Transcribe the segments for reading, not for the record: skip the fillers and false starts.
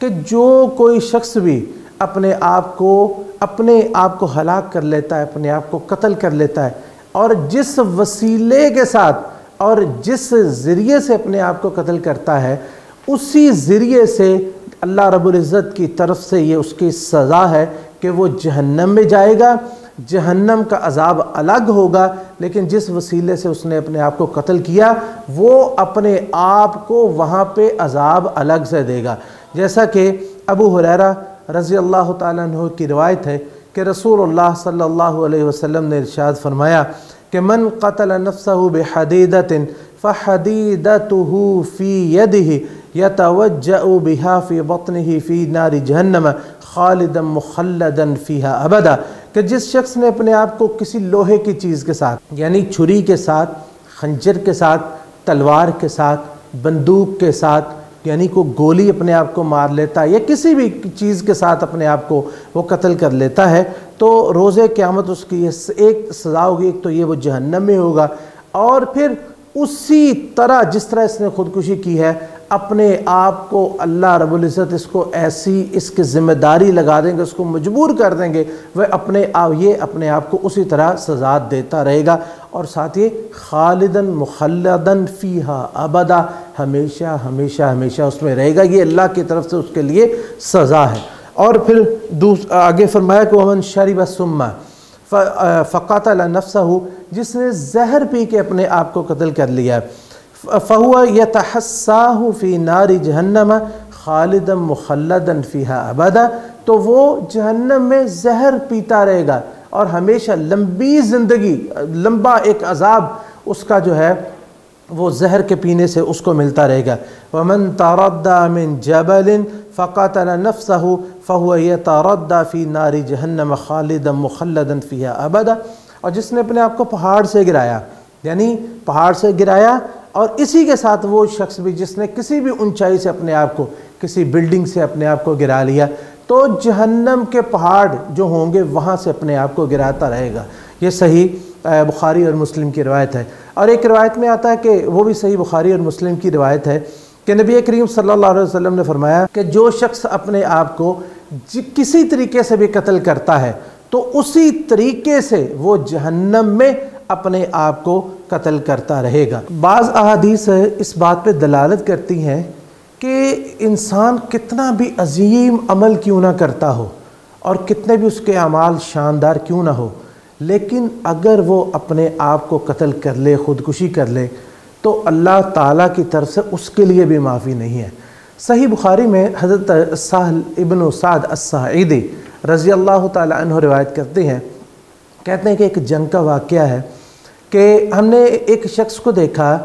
کہ جو کوئی شخص بھی اپنے آپ کو ہلاک کر لیتا ہے، اپنے آپ کو قتل کر لیتا ہے، اور جس وسیلے کے ساتھ اور جس ذریعے سے اپنے آپ کو قتل کرتا ہے، اسی ذریعے سے اللہ رب العزت کی طرف سے یہ اس کی سزا ہے کہ وہ جہنم میں جائے گا۔ جہنم کا عذاب الگ ہوگا، لیکن جس وسیلے سے اس نے اپنے آپ کو قتل کیا وہ اپنے آپ کو وہاں پہ عذاب الگ سے دے گا۔ جیسا کہ ابو ہریرہ رضی اللہ تعالیٰ عنہ کی روایت ہے کہ رسول اللہ صلی اللہ علیہ وسلم نے ارشاد فرمایا کہ من قتل نفسه بحدیدۃ فحدیدته فی یدہ یتوجأ بها فی بطنہ فی نار جہنم خالدا مخلدا فیہا ابدا، کہ جس شخص نے اپنے آپ کو کسی لوہے کی چیز کے ساتھ، یعنی چھری کے ساتھ، خنجر کے ساتھ، تلوار کے ساتھ، بندوق کے ساتھ، یعنی کوئی گولی اپنے آپ کو مار لیتا ہے یا کسی بھی چیز کے ساتھ اپنے آپ کو وہ قتل کر لیتا ہے، تو روز قیامت اس کی ایک سزا ہوگی، ایک تو یہ وہ جہنم میں ہوگا، اور پھر اسی طرح جس طرح اس نے خودکشی کی ہے اپنے آپ کو اللہ رب العزت اس کو ایسی اس کی ذمہ داری لگا دیں گے، اس کو مجبور کر دیں گے، وہ اپنے آپ کو اسی طرح سزا دیتا رہے گا، اور ساتھ یہ خالدن مخلدن فیہا ابدا، ہمیشہ ہمیشہ ہمیشہ اس میں رہے گا۔ یہ اللہ کی طرف سے اس کے لیے سزا ہے۔ اور پھر آگے فرمایا کہ ومن شرب السم فقتل نفسہ، جس نے زہر پی کے اپنے آپ کو قتل کر لیا، فہو یتحساہ فی نار جہنم خالدا مخلدا فیہا ابدا، تو وہ جہنم میں زہر پیتا رہے گا اور ہمیشہ لمبی زندگی، لمبا ایک عذاب اس کا جو ہے وہ زہر کے پینے سے اس کو ملتا رہے گا۔ ومن تردى من جبل فقتل نفسہ فہو یتردى فی نار جہنم خالدا مخلدا فیہا ابدا، اور جس نے اپنے آپ کو پہاڑ سے گرایا، یعنی پہاڑ سے گرایا، اور اسی کے ساتھ وہ شخص بھی جس نے کسی بھی اونچائی سے اپنے آپ کو، کسی بلڈنگ سے اپنے آپ کو گرا لیا، تو جہنم کے پہاڑ جو ہوں گے وہاں سے اپنے آپ کو گراتا رہے گا۔ یہ صحیح بخاری اور مسلم کی روایت ہے۔ اور ایک روایت میں آتا ہے کہ وہ بھی صحیح بخاری اور مسلم کی روایت ہے کہ نبی کریم صلی اللہ علیہ وسلم نے فرمایا کہ جو شخص اپنے آپ کو کسی طریقے سے بھی قتل کرتا ہے تو اسی طریقے سے وہ جہنم میں اپنے آپ کو قتل کرتا رہے گا۔ بعض احادیث اس بات پہ دلالت کرتی ہیں کہ انسان کتنا بھی عظیم عمل کیوں نہ کرتا ہو اور کتنے بھی اس کے اعمال شاندار کیوں نہ ہو، لیکن اگر وہ اپنے آپ کو قتل کر لے، خودکشی کر لے، تو اللہ تعالیٰ کی طرف سے اس کے لیے بھی معافی نہیں ہے۔ صحیح بخاری میں حضرت سہل ابن سعد الساعدی رضی اللہ تعالیٰ عنہ روایت کرتے ہیں، کہتے ہیں کہ ایک جنگ کا واقعہ ہے کہ ہم نے ایک شخص کو دیکھا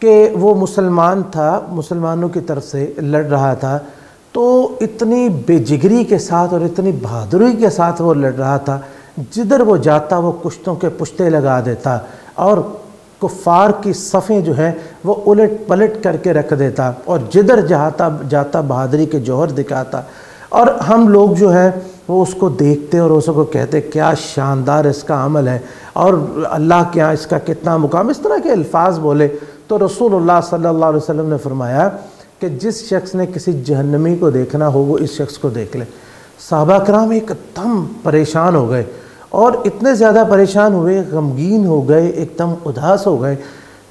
کہ وہ مسلمان تھا، مسلمانوں کی طرف سے لڑ رہا تھا، تو اتنی بے جگری کے ساتھ اور اتنی بہادری کے ساتھ وہ لڑ رہا تھا، جدھر وہ جاتا وہ کشتوں کے پشتے لگا دیتا اور کفار کی صفیں جو ہیں وہ الٹ پلٹ کر کے رکھ دیتا، اور جدھر جاتا بہادری کے جوہر دکھاتا، اور ہم لوگ جو ہیں وہ اس کو دیکھتے اور اس کو کہتے کیا شاندار اس کا عمل ہے اور اللہ کے ہاں اس کا کتنا مقام، اس طرح کے الفاظ بولے۔ تو رسول اللہ صلی اللہ علیہ وسلم نے فرمایا کہ جس شخص نے کسی جہنمی کو دیکھنا ہو وہ اس شخص کو دیکھ لے۔ صحابہ کرام ایک دم پریشان ہو گئے، اور اتنے زیادہ پریشان ہوئے، غمگین ہو گئے، ایک دم اداس ہو گئے۔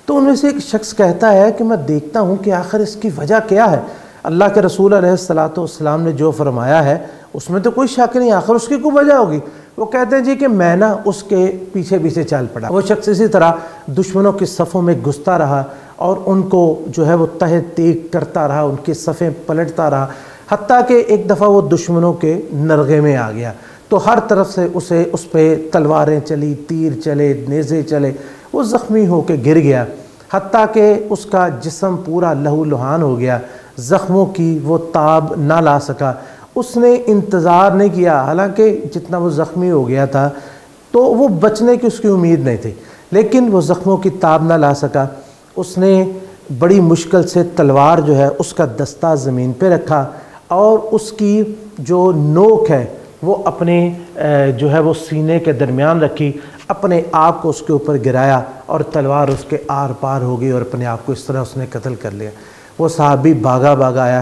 تو ان میں سے ایک شخص کہتا ہے کہ میں دیکھتا ہوں کہ آخر اس کی وجہ کیا ہے۔ اللہ کے رسول علیہ السلام نے جو فرمایا ہے اس میں تو کوئی شک نہیں، آخر اس کی کوئی وجہ ہوگی۔ وہ کہتے ہیں جی کہ میں نا اس کے پیچھے پیچھے چل پڑا۔ وہ شخص اسی طرح دشمنوں کی صفوں میں گھستا رہا اور ان کو جو ہے وہ تہہ تیگ کرتا رہا، ان کی صفیں پلٹتا رہا، حتیٰ کہ ایک دفعہ وہ دشمنوں کے نرغے میں آ گیا، تو ہر طرف سے اس پہ تلواریں چلی، تیر چلے، نیزے چلے، وہ زخمی ہو کے گر گیا، حتیٰ کہ اس کا جسم پورا لہو لہان ہو گیا، زخموں کی وہ تاب نہ لا سکا۔ اس نے انتظار نہیں کیا، حالانکہ جتنا وہ زخمی ہو گیا تھا تو وہ بچنے کی اس کی امید نہیں تھی، لیکن وہ زخموں کی تاب نہ لا سکا۔ اس نے بڑی مشکل سے تلوار جو ہے اس کا دستہ زمین پہ رکھا اور اس کی جو نوک ہے وہ اپنے جو ہے وہ سینے کے درمیان رکھی، اپنے آپ کو اس کے اوپر گرایا اور تلوار اس کے آر پار ہو گئی اور اپنے آپ کو اس طرح اس نے قتل کر لیا۔ وہ صحابی بھاگا آیا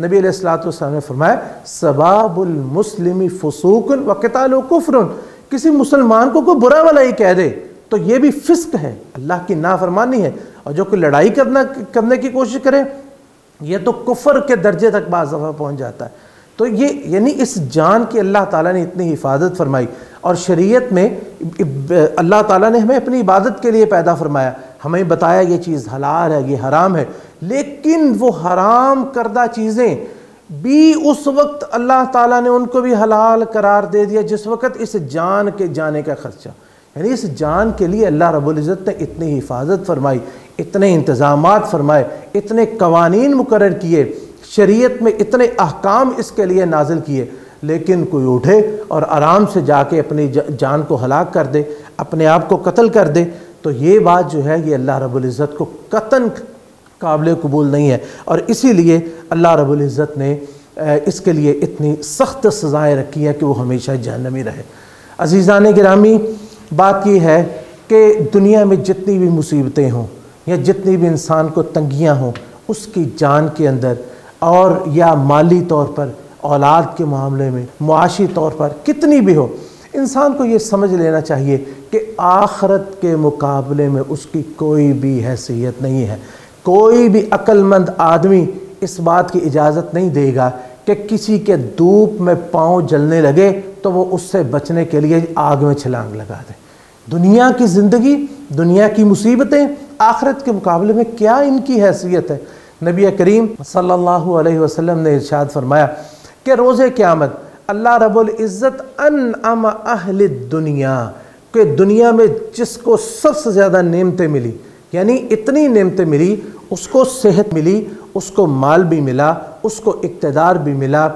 نبی علیہ الصلوۃ والسلام نے فرمایا سباب المسلم فسوق و قتال کفر، کسی مسلمان کو کوئی برا بھلا ہی کہہ دے تو یہ بھی فسق ہے، اللہ کی نافرمانی ہے، اور جو کوئی لڑائی کرنے کی کوشش کرے یہ تو کفر کے درجے تک بعض دفعہ پہنچ جاتا ہے۔ تو یہ یعنی اس جان کی اللہ تعالیٰ نے اتنی حفاظت فرمائی، اور شریعت میں اللہ تعالیٰ نے ہمیں اپنی عبادت کے لیے پیدا فرمایا، ہمیں بتایا یہ چیز حلال ہے، یہ حرام ہے، لیکن وہ حرام کردہ چیزیں بھی اس وقت اللہ تعالیٰ نے ان کو بھی حلال قرار دے دیا جس وقت اس جان کے جانے کا خرچہ، یعنی اس جان کے لیے اللہ رب العزت نے اتنی حفاظت فرمائی، اتنے انتظامات فرمائے، اتنے قوانین مقرر کیے، شریعت میں اتنے احکام اس کے لیے نازل کیے، لیکن کوئی اٹھے اور آرام سے جا کے اپنی جان کو ہلاک کر دے، اپنے آپ کو قتل کر دے، تو یہ بات جو ہے یہ اللہ رب العزت کو قطعاً قابل قبول نہیں ہے، اور اسی لیے اللہ رب العزت نے اس کے لیے اتنی سخت سزائیں رکھی ہیں کہ وہ ہمیشہ جہنمی رہے۔ عزیزان گرامی، بات یہ ہے کہ دنیا میں جتنی بھی مصیبتیں ہوں یا جتنی بھی انسان کو تنگیاں ہوں اس کی جان کے اندر، اور یا مالی طور پر، اولاد کے معاملے میں، معاشی طور پر کتنی بھی ہو، انسان کو یہ سمجھ لینا چاہیے کہ آخرت کے مقابلے میں اس کی کوئی بھی حیثیت نہیں ہے۔ کوئی بھی عقل مند آدمی اس بات کی اجازت نہیں دے گا کہ کسی کے دھوپ میں پاؤں جلنے لگے تو وہ اس سے بچنے کے لیے آگ میں چھلانگ لگا دے۔ دنیا کی زندگی، دنیا کی مصیبتیں آخرت کے مقابلے میں کیا ان کی حیثیت ہے؟ نبی کریم صلی اللہ علیہ وسلم نے ارشاد فرمایا کہ روز قیامت اللہ رب العزت انعم اہل الدنیا، کہ دنیا میں جس کو سب سے زیادہ نعمتیں ملی، یعنی اتنی نعمتیں ملی، اس کو صحت ملی، اس کو مال بھی ملا، اس کو اقتدار بھی ملا،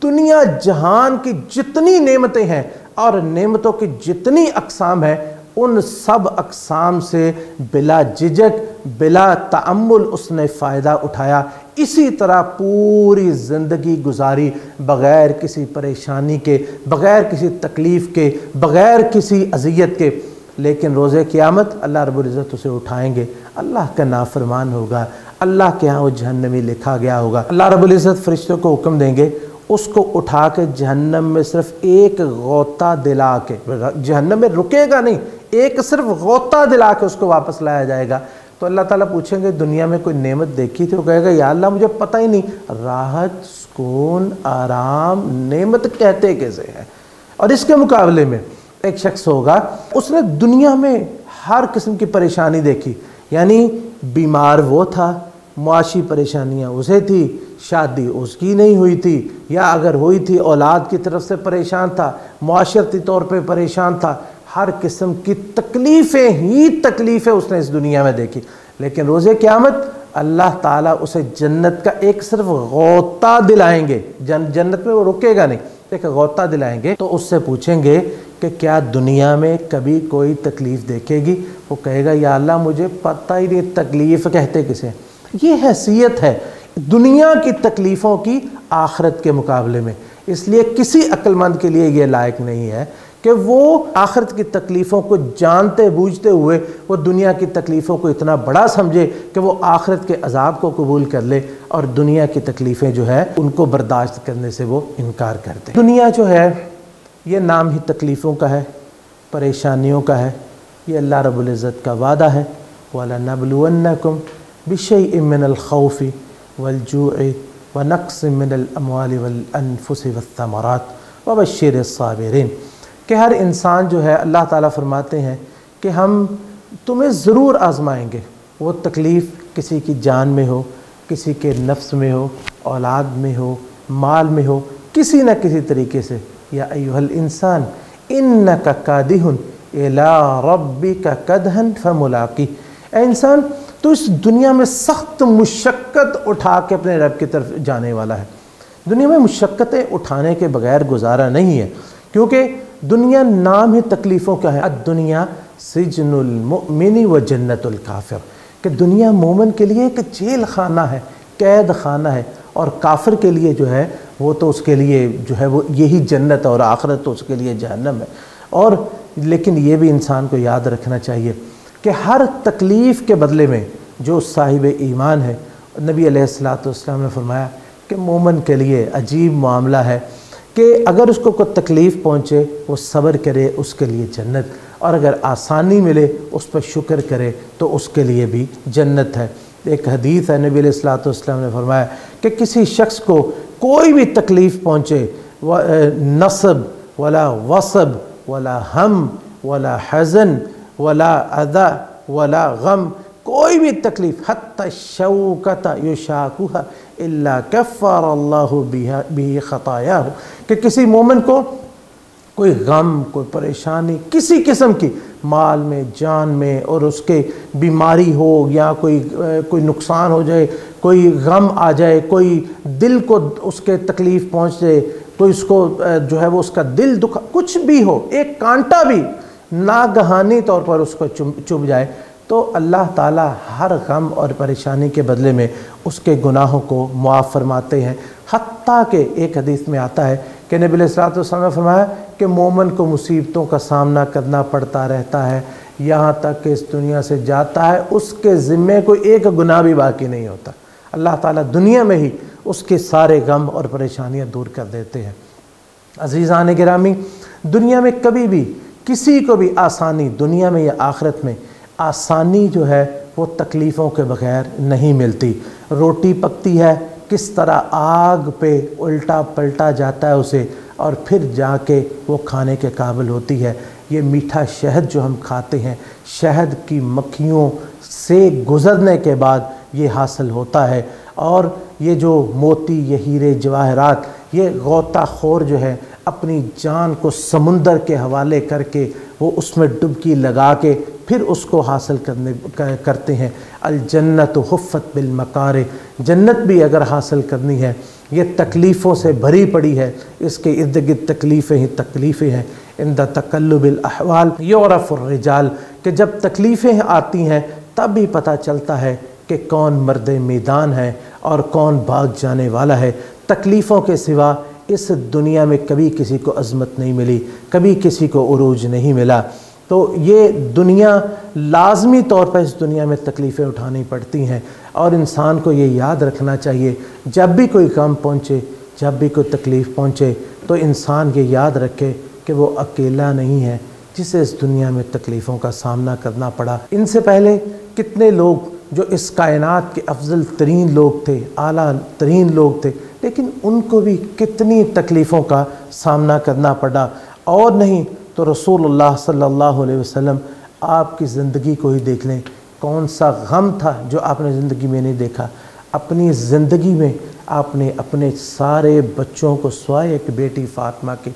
دنیا جہان کی جتنی نعمتیں ہیں اور نعمتوں کی جتنی اقسام ہیں ان سب اقسام سے بلا جھجک، بلا تأمل اس نے فائدہ اٹھایا، اسی طرح پوری زندگی گزاری بغیر کسی پریشانی کے، بغیر کسی تکلیف کے، بغیر کسی اذیت کے، لیکن روز قیامت اللہ رب العزت اسے اٹھائیں گے، اللہ کا نافرمان ہوگا، اللہ کے ہاں وہ جہنمی لکھا گیا ہوگا۔ اللہ رب العزت فرشتوں کو حکم دیں گے اس کو اٹھا کے جہنم میں صرف ایک غوطہ دلا کے، جہنم میں رکے گا نہیں، ایک صرف غوطہ دلا کے اس کو واپس لایا جائے گا۔ تو اللہ تعالیٰ پوچھیں گے دنیا میں کوئی نعمت دیکھی تھی؟ وہ کہے گا یا اللہ مجھے پتہ ہی نہیں، راحت، سکون، آرام نعمت کہتے کیسے ہیں؟ اور اس کے مقابلے میں ایک شخص ہوگا اس نے دنیا میں ہر قسم کی پریشانی دیکھی، یعنی بیمار وہ تھا، معاشی پریشانیاں اسے تھی، شادی اس کی نہیں ہوئی تھی، یا اگر ہوئی تھی اولاد کی طرف سے پریشان تھا، معاشرتی طور پہ پریشان تھا، ہر قسم کی تکلیفیں ہی تکلیفیں اس نے اس دنیا میں دیکھی، لیکن روز قیامت اللہ تعالیٰ اسے جنت کا ایک صرف غوطہ دلائیں گے، جنت میں وہ رکے گا نہیں، ایک غوطہ دلائیں گے، تو اس سے پوچھیں گے کہ کیا دنیا میں کبھی کوئی تکلیف دیکھے گی؟ وہ کہے گا یا اللہ مجھے پتہ ہی نہیں تکلیف کہتے کسے۔ یہ حیثیت ہے دنیا کی تکلیفوں کی آخرت کے مقابلے میں، اس لیے کسی عقل مند کے لیے یہ لائق نہیں ہے کہ وہ آخرت کی تکلیفوں کو جانتے بوجھتے ہوئے وہ دنیا کی تکلیفوں کو اتنا بڑا سمجھے کہ وہ آخرت کے عذاب کو قبول کر لے اور دنیا کی تکلیفیں جو ہے ان کو برداشت کرنے سے وہ انکار کر دے۔ دنیا جو ہے یہ نام ہی تکلیفوں کا ہے، پریشانیوں کا ہے، یہ اللہ رب العزت کا وعدہ ہے وَلَنَبْلُوَنَّكُمْ بِشَيْءٍ مِّنَ الْخَوْفِ وَالْجُوعِ وَنَقْصٍ مِّنَ الْأَمْوَالِ وَالْأَنفُسِ وَالثَّمَرَاتِ وَبَشِّرِ الصَّابِرِينَ، کہ ہر انسان جو ہے اللہ تعالیٰ فرماتے ہیں کہ ہم تمہیں ضرور آزمائیں گے، وہ تکلیف کسی کی جان میں ہو، کسی کے نفس میں ہو، اولاد میں ہو، مال میں ہو، کسی نہ کسی طریقے سے۔ یا ایھا الانسان انک کادح الی ربک کدحا فملاقیہ، اے انسان تو اس دنیا میں سخت مشقت اٹھا کے اپنے رب کی طرف جانے والا ہے۔ دنیا میں مشقتیں اٹھانے کے بغیر گزارا نہیں ہے، کیونکہ دنیا نام ہی تکلیفوں کا ہے، الدنیا سجن المؤمن و جنت الکافر، کہ دنیا مومن کے لیے ایک جیل خانہ ہے، قید خانہ ہے، اور کافر کے لیے جو ہے وہ تو اس کے لیے جو ہے وہ یہی جنت، اور آخرت تو اس کے لیے جہنم ہے۔ اور لیکن یہ بھی انسان کو یاد رکھنا چاہیے کہ ہر تکلیف کے بدلے میں جو صاحب ایمان ہے، نبی علیہ الصلوۃ والسلام نے فرمایا کہ مومن کے لیے عجیب معاملہ ہے کہ اگر اس کو کوئی تکلیف پہنچے وہ صبر کرے، اس کے لیے جنت، اور اگر آسانی ملے اس پر شکر کرے تو اس کے لیے بھی جنت ہے۔ ایک حدیث ہے، نبی علیہ الصلوۃ والسلام نے فرمایا کہ کسی شخص کو کوئی بھی تکلیف پہنچے، نصب ولا وصب ولا ہم ولا حزن ولا اذى ولا غم، کوئی بھی تکلیف، حتی الشوکۃ یشاکھا الا کفر اللہ بہ خطایاہ، کہ کسی مومن کو کوئی غم، کوئی پریشانی کسی قسم کی، مال میں، جان میں، اور اس کے بیماری ہو یا کوئی نقصان ہو جائے، کوئی غم آ جائے، کوئی دل کو اس کے تکلیف پہنچ جائے، کوئی اس کو جو ہے وہ اس کا دل دکھا، کچھ بھی ہو، ایک کانٹا بھی ناگہانی طور پر اس کو چبھ جائے، تو اللہ تعالیٰ ہر غم اور پریشانی کے بدلے میں اس کے گناہوں کو معاف فرماتے ہیں۔ حتیٰ کہ ایک حدیث میں آتا ہے کہ نبی علیہ الصلوۃ والسلام نے فرمایا کہ مومن کو مصیبتوں کا سامنا کرنا پڑتا رہتا ہے یہاں تک کہ اس دنیا سے جاتا ہے، اس کے ذمے کوئی ایک گناہ بھی باقی نہیں ہوتا۔ اللہ تعالیٰ دنیا میں ہی اس کے سارے غم اور پریشانیاں دور کر دیتے ہیں۔ عزیزان گرامی، دنیا میں کبھی بھی کسی کو بھی آسانی، دنیا میں یا آخرت میں آسانی جو ہے وہ تکلیفوں کے بغیر نہیں ملتی۔ روٹی پکتی ہے، کس طرح آگ پہ الٹا پلٹا جاتا ہے اسے، اور پھر جا کے وہ کھانے کے قابل ہوتی ہے۔ یہ میٹھا شہد جو ہم کھاتے ہیں، شہد کی مکھیوں سے گزرنے کے بعد یہ حاصل ہوتا ہے، اور یہ جو موتی، یہ ہیرے جواہرات، یہ غوطہ خور جو ہے اپنی جان کو سمندر کے حوالے کر کے وہ اس میں ڈبکی لگا کے پھر اس کو حاصل کرتے ہیں۔ الجنت حفت بالمکارہ، جنت بھی اگر حاصل کرنی ہے یہ تکلیفوں سے بھری پڑی ہے، اس کے ارد گرد تکلیفیں ہی تکلیفیں ہیں۔ عند تقلب الاحوال یعرف الرجال، کہ جب تکلیفیں آتی ہیں تب بھی پتہ چلتا ہے کہ کون مرد میدان ہے اور کون بھاگ جانے والا ہے۔ تکلیفوں کے سوا اس دنیا میں کبھی کسی کو عظمت نہیں ملی، کبھی کسی کو عروج نہیں ملا۔ تو یہ دنیا لازمی طور پر اس دنیا میں تکلیفیں اٹھانی پڑتی ہیں، اور انسان کو یہ یاد رکھنا چاہیے جب بھی کوئی غم پہنچے، جب بھی کوئی تکلیف پہنچے تو انسان یہ یاد رکھے کہ وہ اکیلا نہیں ہے جسے اس دنیا میں تکلیفوں کا سامنا کرنا پڑا۔ ان سے پہلے کتنے لوگ جو اس کائنات کے افضل ترین لوگ تھے، اعلیٰ ترین لوگ تھے، لیکن ان کو بھی کتنی تکلیفوں کا سامنا کرنا پڑا۔ اور نہیں تو رسول اللہ صلی اللہ علیہ وسلم، آپ کی زندگی کو ہی دیکھ لیں، کون سا غم تھا جو آپ نے زندگی میں نہیں دیکھا۔ اپنی زندگی میں آپ نے اپنے سارے بچوں کو سوائے ایک بیٹی فاطمہ کے،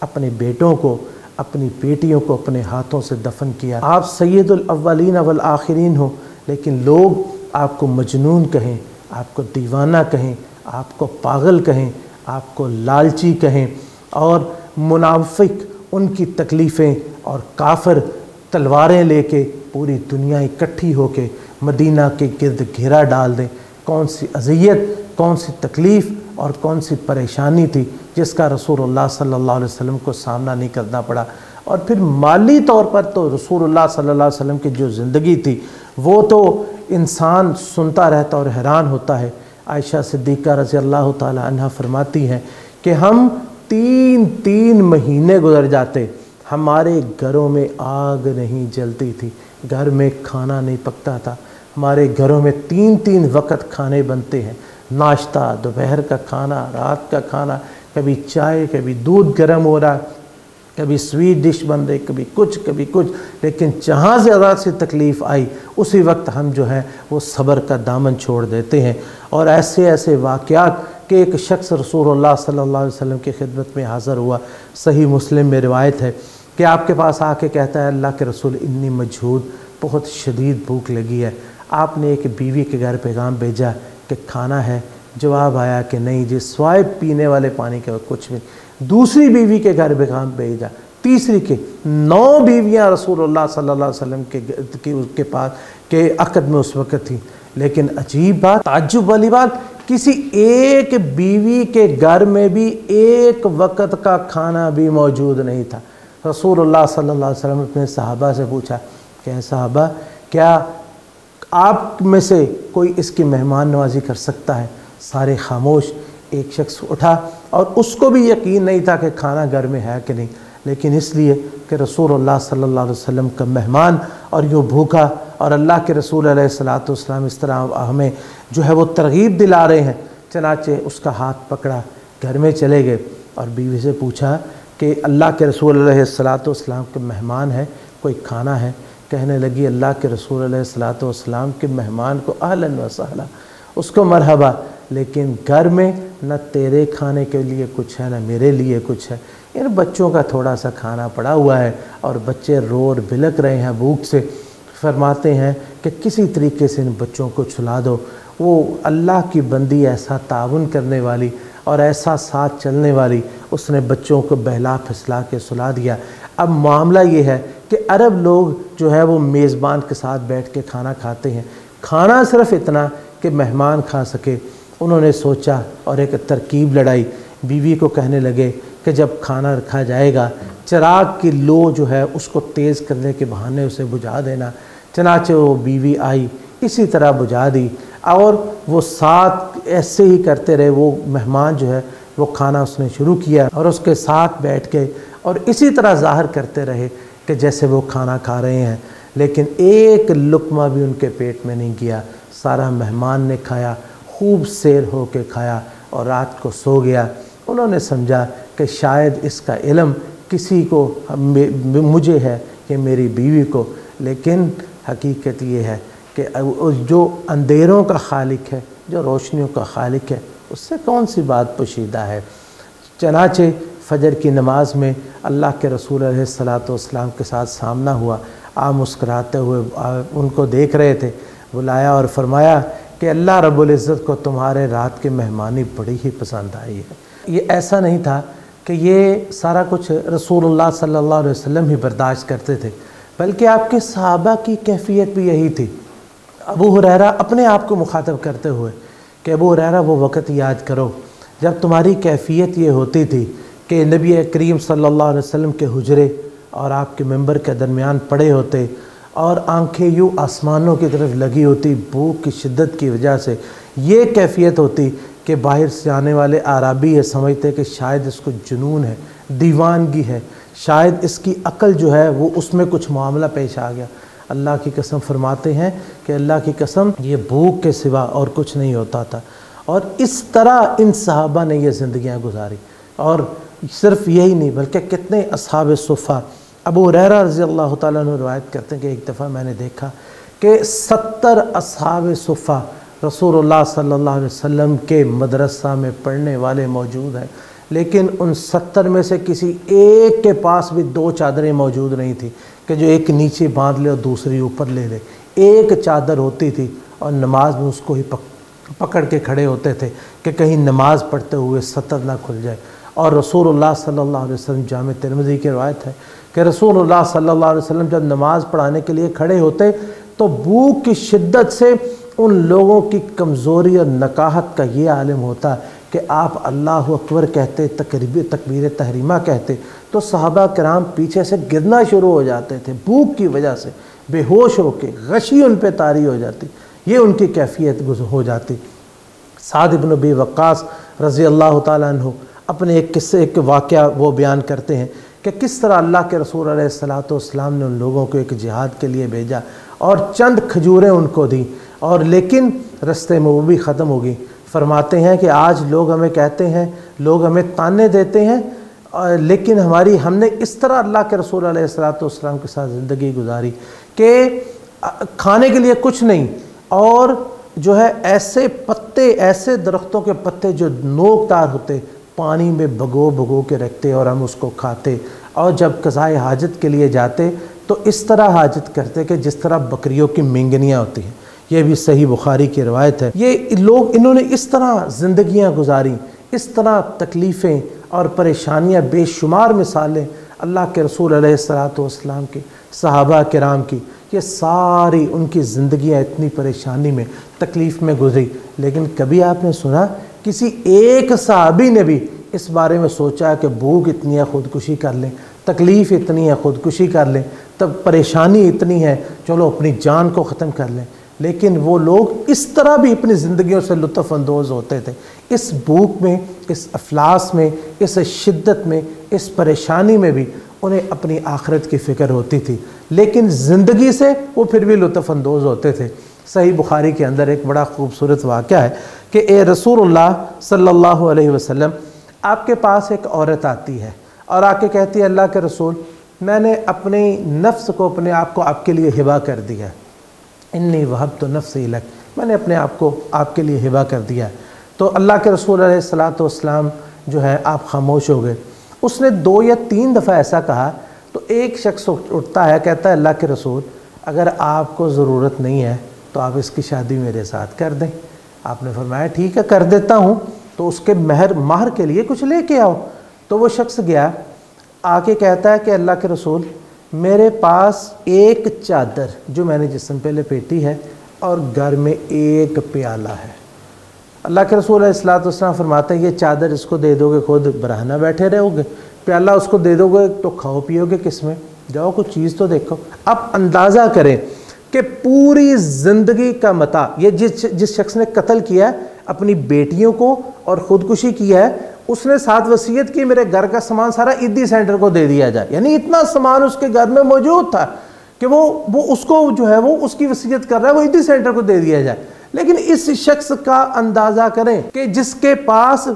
اپنے بیٹوں کو، اپنی بیٹیوں کو اپنے ہاتھوں سے دفن کیا۔ آپ سید الاولین والآخرین ہو، لیکن لوگ آپ کو مجنون کہیں، آپ کو دیوانہ کہیں، آپ کو پاگل کہیں، آپ کو لالچی کہیں، اور منافق ان کی تکلیفیں اور کافر تلواریں لے کے پوری دنیا اکٹھی ہو کے مدینہ کے گرد گھیرا ڈال دیں۔ کون سی اذیت، کون سی تکلیف اور کون سی پریشانی تھی جس کا رسول اللہ صلی اللہ علیہ وسلم کو سامنا نہیں کرنا پڑا۔ اور پھر مالی طور پر تو رسول اللہ صلی اللہ علیہ وسلم کی جو زندگی تھی وہ تو انسان سنتا رہتا اور حیران ہوتا ہے۔ عائشہ صدیقہ رضی اللہ تعالی عنہ فرماتی ہیں کہ ہم تین مہینے گزر جاتے، ہمارے گھروں میں آگ نہیں جلتی تھی، گھر میں کھانا نہیں پکتا تھا، ہمارے گھروں میں تین وقت کھانے بنتے ہیں، ناشتہ، دوپہر کا کھانا، رات کا کھانا، کبھی چائے، کبھی دودھ گرم ہو رہا، کبھی سویٹ ڈش بن رہی، کبھی کچھ، لیکن جہاں زیادہ سی تکلیف آئی اسی وقت ہم جو ہے وہ صبر کا دامن چھوڑ دیتے ہیں۔ اور ایسے واقعات کہ ایک شخص رسول اللہ صلی اللہ علیہ وسلم کی خدمت میں حاضر ہوا، صحیح مسلم میں روایت ہے کہ آپ کے پاس آ کے کہتا ہے، اللہ کے رسول انی مجہود، بہت شدید بھوک لگی ہے۔ آپ نے ایک بیوی کے گھر پیغام بھیجا کہ کھانا ہے، جواب آیا کہ نہیں جی، سوائے پینے والے پانی کے کچھ بھی۔ دوسری بیوی کے گھر پیغام بھیجا، تیسری کے 9 بیویاں رسول اللہ صلی اللہ علیہ وسلم کے پاس کے عقد میں اس وقت تھیں، لیکن عجیب بات، تعجب والی بات، کسی ایک بیوی کے گھر میں بھی ایک وقت کا کھانا بھی موجود نہیں تھا۔ رسول اللہ صلی اللہ علیہ وسلم نے صحابہ سے پوچھا کہ صحابہ، کیا آپ میں سے کوئی اس کی مہمان نوازی کر سکتا ہے؟ سارے خاموش۔ ایک شخص اٹھا اور اس کو بھی یقین نہیں تھا کہ کھانا گھر میں ہے کہ نہیں، لیکن اس لیے کہ رسول اللہ صلی اللہ علیہ وسلم کا مہمان اور یوں بھوکا، اور اللہ کے رسول علیہ الصلوۃ والسلام اس طرح ہمیں جو ہے وہ ترغیب دلا رہے ہیں، چنانچہ اس کا ہاتھ پکڑا، گھر میں چلے گئے اور بیوی سے پوچھا کہ اللہ کے رسول علیہ الصلوۃ والسلام کے مہمان ہے، کوئی کھانا ہے؟ کہنے لگی اللہ کے رسول علیہ الصلوۃ والسلام کے مہمان کو اہلاً و سہلا، اس کو مرحبا، لیکن گھر میں نہ تیرے کھانے کے لیے کچھ ہے نہ میرے لیے کچھ ہے، ان بچوں کا تھوڑا سا کھانا پڑا ہوا ہے اور بچے رو اور بلک رہے ہیں بھوک سے۔ فرماتے ہیں کہ کسی طریقے سے ان بچوں کو چھلا دو۔ وہ اللہ کی بندی ایسا تعاون کرنے والی اور ایسا ساتھ چلنے والی، اس نے بچوں کو بہلا پھسلا کے سلا دیا۔ اب معاملہ یہ ہے کہ عرب لوگ جو ہے وہ میزبان کے ساتھ بیٹھ کے کھانا کھاتے ہیں، کھانا صرف اتنا کہ مہمان کھا سکے۔ انہوں نے سوچا اور ایک ترکیب لڑائی، بیوی کو کہنے لگے کہ جب کھانا رکھا جائے گا چراغ کی لو جو ہے اس کو تیز کرنے کے بہانے اسے بجھا دینا۔ چنانچہ وہ بیوی آئی، اسی طرح بجھا دی اور وہ ساتھ ایسے ہی کرتے رہے۔ وہ مہمان جو ہے وہ کھانا اس نے شروع کیا اور اس کے ساتھ بیٹھ کے اور اسی طرح ظاہر کرتے رہے کہ جیسے وہ کھانا کھا رہے ہیں، لیکن ایک لقمہ بھی ان کے پیٹ میں نہیں گیا۔ سارا مہمان نے کھایا، خوب سیر ہو کے کھایا اور رات کو سو گیا۔ انہوں نے سمجھا کہ شاید اس کا علم کسی کو مجھے ہے کہ میری بیوی کو، لیکن حقیقت یہ ہے کہ جو اندھیروں کا خالق ہے، جو روشنیوں کا خالق ہے، اس سے کون سی بات پوشیدہ ہے۔ چنانچہ فجر کی نماز میں اللہ کے رسول علیہ الصلوۃ والسلام کے ساتھ سامنا ہوا۔ آپ مسکراتے ہوئے ان کو دیکھ رہے تھے، بلایا اور فرمایا کہ اللہ رب العزت کو تمہارے رات کی مہمانی بڑی ہی پسند آئی ہے۔ یہ ایسا نہیں تھا کہ یہ سارا کچھ رسول اللہ صلی اللہ علیہ وسلم ہی برداشت کرتے تھے، بلکہ آپ کے صحابہ کی کیفیت بھی یہی تھی۔ ابو ہریرہ اپنے آپ کو مخاطب کرتے ہوئے کہ ابو ہریرہ وہ وقت یاد کرو جب تمہاری کیفیت یہ ہوتی تھی کہ نبی کریم صلی اللہ علیہ وسلم کے حجرے اور آپ کے ممبر کے درمیان پڑے ہوتے اور آنکھیں یوں آسمانوں کی طرف لگی ہوتی بھوک کی شدت کی وجہ سے۔ یہ کیفیت ہوتی کہ باہر سے آنے والے اعرابی یہ سمجھتے کہ شاید اس کو جنون ہے، دیوانگی ہے، شاید اس کی عقل جو ہے وہ اس میں کچھ معاملہ پیش آ گیا۔ اللہ کی قسم فرماتے ہیں کہ اللہ کی قسم یہ بھوک کے سوا اور کچھ نہیں ہوتا تھا، اور اس طرح ان صحابہ نے یہ زندگیاں گزاری۔ اور صرف یہی نہیں بلکہ کتنے اصحاب صفہ، ابو ہریرہ رضی اللہ تعالیٰ عنہ روایت کرتے ہیں کہ ایک دفعہ میں نے دیکھا کہ 70 اصحاب صفہ رسول اللہ صلی اللہ علیہ وسلم کے مدرسہ میں پڑھنے والے موجود ہیں، لیکن ان 70 میں سے کسی ایک کے پاس بھی 2 چادریں موجود نہیں تھی کہ جو ایک نیچے باندھ لے اور دوسری اوپر لے لے۔ ایک چادر ہوتی تھی اور نماز میں اس کو ہی پکڑ کے کھڑے ہوتے تھے کہ کہیں نماز پڑھتے ہوئے سطر نہ کھل جائے۔ اور رسول اللہ صلی اللہ علیہ وسلم، جامع ترمذی کی روایت ہے کہ رسول اللہ صلی اللہ علیہ وسلم جب نماز پڑھانے کے لیے کھڑے ہوتے تو بھوک کی شدت سے ان لوگوں کی کمزوری اور نکاہت کا یہ عالم ہوتا کہ آپ اللہ اکبر کہتے، تکبیر تحریمہ کہتے تو صحابہ کرام پیچھے سے گرنا شروع ہو جاتے تھے بھوک کی وجہ سے، بے ہوش ہو کے، غشی ان پہ طاری ہو جاتی، یہ ان کی کیفیت ہو جاتی۔ سعد بن ابی وقاص رضی اللہ تعالیٰ عنہ اپنے ایک قصے، ایک واقعہ وہ بیان کرتے ہیں کہ کس طرح اللہ کے رسول علیہ الصلوۃ والسلام نے ان لوگوں کو ایک جہاد کے لیے بھیجا اور چند کھجوریں ان کو دیں، اور لیکن رستے میں وہ بھی ختم ہو گئی۔ فرماتے ہیں کہ آج لوگ ہمیں کہتے ہیں، لوگ ہمیں تانے دیتے ہیں، لیکن ہم نے اس طرح اللہ کے رسول علیہ الصلوۃ والسلام کے ساتھ زندگی گزاری کہ کھانے کے لیے کچھ نہیں، اور جو ہے ایسے پتے، ایسے درختوں کے پتے جو نوک دار ہوتے پانی میں بھگو کے رکھتے اور ہم اس کو کھاتے، اور جب قضائے حاجت کے لیے جاتے تو اس طرح حاجت کرتے کہ جس طرح بکریوں کی مینگنیاں ہوتی ہیں۔ یہ بھی صحیح بخاری کی روایت ہے۔ یہ لوگ، انہوں نے اس طرح زندگیاں گزاری، اس طرح تکلیفیں اور پریشانیاں، بے شمار مثالیں اللہ کے رسول علیہ الصلوۃ والسلام کی، صحابہ کرام کی، یہ ساری ان کی زندگیاں اتنی پریشانی میں، تکلیف میں گزری، لیکن کبھی آپ نے سنا کسی ایک صحابی نے بھی اس بارے میں سوچا کہ بھوک اتنی ہے خودکشی کر لیں، تکلیف اتنی ہے خودکشی کر لیں، تب پریشانی اتنی ہے چلو اپنی جان کو ختم کر لیں؟ لیکن وہ لوگ اس طرح بھی اپنی زندگیوں سے لطف اندوز ہوتے تھے، اس بھوک میں، اس افلاس میں، اس شدت میں، اس پریشانی میں بھی انہیں اپنی آخرت کی فکر ہوتی تھی، لیکن زندگی سے وہ پھر بھی لطف اندوز ہوتے تھے۔ صحیح بخاری کے اندر ایک بڑا خوبصورت واقعہ ہے کہ اے رسول اللہ صلی اللہ علیہ وسلم، آپ کے پاس ایک عورت آتی ہے اور آ کے کہتی ہے اللہ کے رسول، میں نے اپنی نفس کو، اپنے آپ کو آپ کے لیے ہبہ کر دیا، انی وہبت نفسی لک، میں نے اپنے آپ کو آپ کے لیے ہبہ کر دیا۔ تو اللہ کے رسول علیہ الصلاۃ والسلام جو ہے آپ خاموش ہو گئے۔ اس نے 2 یا 3 دفعہ ایسا کہا تو ایک شخص اٹھتا ہے، کہتا ہے اللہ کے رسول، اگر آپ کو ضرورت نہیں ہے تو آپ اس کی شادی میرے ساتھ کر دیں۔ آپ نے فرمایا ٹھیک ہے کر دیتا ہوں، تو اس کے مہر کے لیے کچھ لے کے آؤ۔ تو وہ شخص گیا، آ کے کہتا ہے کہ اللہ کے رسول، میرے پاس ایک چادر جو میں نے جسم پہ لپیٹی ہے اور گھر میں ایک پیالہ ہے۔ اللہ کے رسول علیہ السلام فرماتے ہیں یہ چادر اس کو دے دو گے خود برہنہ بیٹھے رہو گے، پیالہ اس کو دے دو گے تو کھاؤ پیو گے کس میں؟ جاؤ کچھ چیز تو دیکھو۔ اب اندازہ کریں کہ پوری زندگی کا متاع، یہ جس شخص نے قتل کیا ہے اپنی بیٹیوں کو اور خودکشی کی ہے، اس نے ساتھ وصیت کی میرے گھر کا سامان سارا عیدی سینٹر کو دے دیا جائے، یعنی اتنا سامان اس کے گھر میں موجود تھا کہ وہ اس کو جو ہے وہ اس کی وصیت کر رہا ہے وہ عیدی سینٹر کو دے دیا جائے۔ لیکن اس شخص کا اندازہ کریں کہ جس کے پاس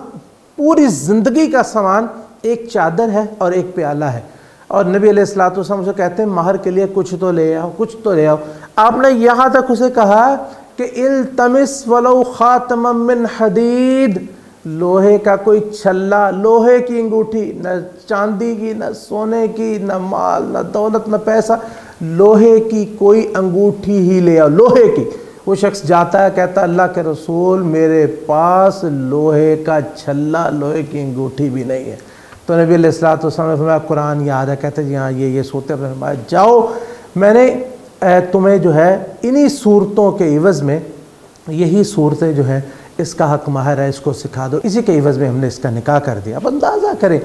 پوری زندگی کا سامان ایک چادر ہے اور ایک پیالہ ہے، اور نبی علیہ الصلوۃ والسلام سے کہتے ہیں مہر کے لیے کچھ تو لے آؤ، کچھ تو لے آؤ۔ آپ نے یہاں تک اسے کہا کہ التمس ولو خاتما من حدید، لوہے کا کوئی چھلا، لوہے کی انگوٹھی، نہ چاندی کی، نہ سونے کی، نہ مال، نہ دولت، نہ پیسہ، لوہے کی کوئی انگوٹھی ہی لے آؤ، لوہے کی۔ وہ شخص جاتا ہے، کہتا ہے اللہ کے رسول میرے پاس لوہے کا چھلا، لوہے کی انگوٹھی بھی نہیں ہے۔ تو نبی علیہ السلام نے فرمایا قرآن یاد ہے، کہتے ہیں جی ہاں یہ صورتیں، اپنے فرمایا جاؤ میں نے تمہیں جو ہے انہی صورتوں کے عوض میں، یہی صورتیں جو ہیں اس کا حق ماہر ہے، اس کو سکھا دو، اسی کے عوض میں ہم نے اس کا نکاح کر دیا۔ اب اندازہ کریں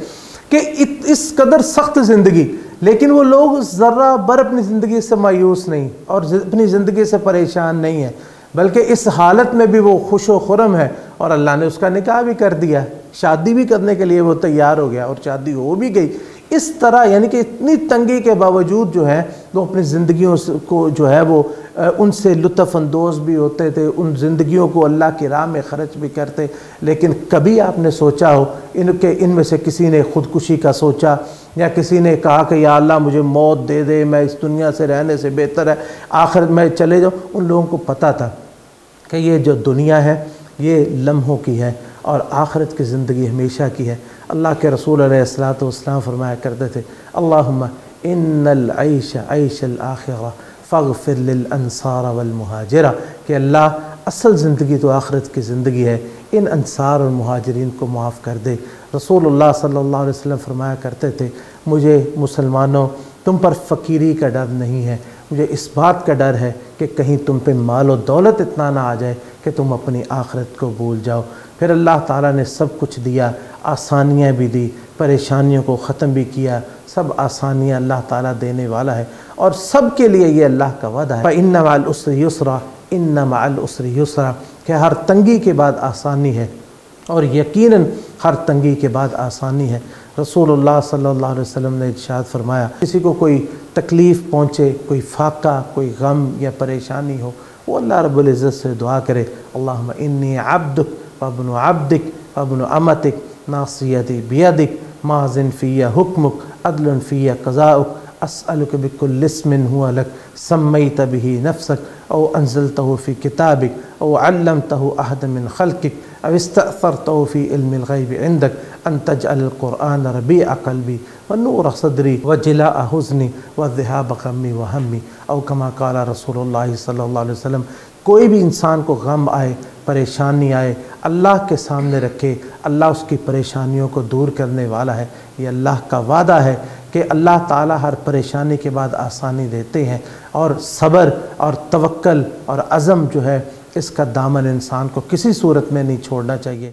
کہ اس قدر سخت زندگی، لیکن وہ لوگ ذرہ بر اپنی زندگی سے مایوس نہیں اور اپنی زندگی سے پریشان نہیں ہیں، بلکہ اس حالت میں بھی وہ خوش و خرم ہے، اور اللہ نے اس کا نکاح بھی کر دیا، شادی بھی کرنے کے لیے وہ تیار ہو گیا اور شادی ہو بھی گئی۔ اس طرح یعنی کہ اتنی تنگی کے باوجود جو ہے وہ اپنی زندگیوں کو جو ہے وہ ان سے لطف اندوز بھی ہوتے تھے، ان زندگیوں کو اللہ کی راہ میں خرچ بھی کرتے۔ لیکن کبھی آپ نے سوچا ہو ان میں سے کسی نے خودکشی کا سوچا، یا کسی نے کہا کہ یا اللہ مجھے موت دے دے، میں اس دنیا سے رہنے سے بہتر ہے آخرت میں چلے جاؤں؟ ان لوگوں کو پتہ تھا کہ یہ جو دنیا ہے یہ لمحوں کی ہے اور آخرت کی زندگی ہمیشہ کی ہے۔ اللہ کے رسول علیہ الصلوۃ والسلام فرمایا کرتے تھے اللہم ان العیش عیش الآخرہ فاغفر للانصار والمہاجرہ، کہ اللہ اصل زندگی تو آخرت کی زندگی ہے، ان انصار اور مہاجرین کو معاف کر دے۔ رسول اللہ صلی اللہ علیہ وسلم فرمایا کرتے تھے مجھے مسلمانوں تم پر فقیری کا ڈر نہیں ہے، مجھے اس بات کا ڈر ہے کہ کہیں تم پہ مال و دولت اتنا نہ آ جائے کہ تم اپنی آخرت کو بھول جاؤ۔ پھر اللہ تعالیٰ نے سب کچھ دیا، آسانیاں بھی دی، پریشانیوں کو ختم بھی کیا، سب آسانیاں اللہ تعالیٰ دینے والا ہے، اور سب کے لیے یہ اللہ کا وعدہ ہے فَإِنَّ مَعَ الْعُسْرِ يُسْرًا إِنَّ مَعَ الْعُسْرِ يُسْرًا، کہ ہر تنگی کے بعد آسانی ہے، اور یقیناً ہر تنگی کے بعد آسانی ہے۔ رسول اللہ صلی اللہ علیہ وسلم نے ارشاد فرمایا کسی کو کوئی تکلیف پہنچے، کوئی فاقہ، کوئی غم یا پریشانی ہو، وہ اللہ رب العزت سے دعا کرے اللہم انی عبدک وابن عبدک وابن امتک ناصیتی بیدک ماض فی حکمک عدل فی قضاؤک اسألک بکل اسم ہوا لک سمیت بہ نفسک او انزلتہ فی کتابک او علمتہ احد من خلقک او استأثرتہ فی علم الغیب عندک ان تجعل القرآن ربیع قلبی ونور صدری وجلاء حزنی وذہاب غمی وہمی، او کما قال رسول اللہ صلی اللہ علیہ وسلم۔ کوئی بھی انسان کو غم آئے، پریشانی آئے، اللہ کے سامنے رکھے، اللہ اس کی پریشانیوں کو دور کرنے والا ہے۔ یہ اللہ کا وعدہ ہے کہ اللہ تعالیٰ ہر پریشانی کے بعد آسانی دیتے ہیں، اور صبر اور توکل اور عزم جو ہے اس کا دامن انسان کو کسی صورت میں نہیں چھوڑنا چاہیے۔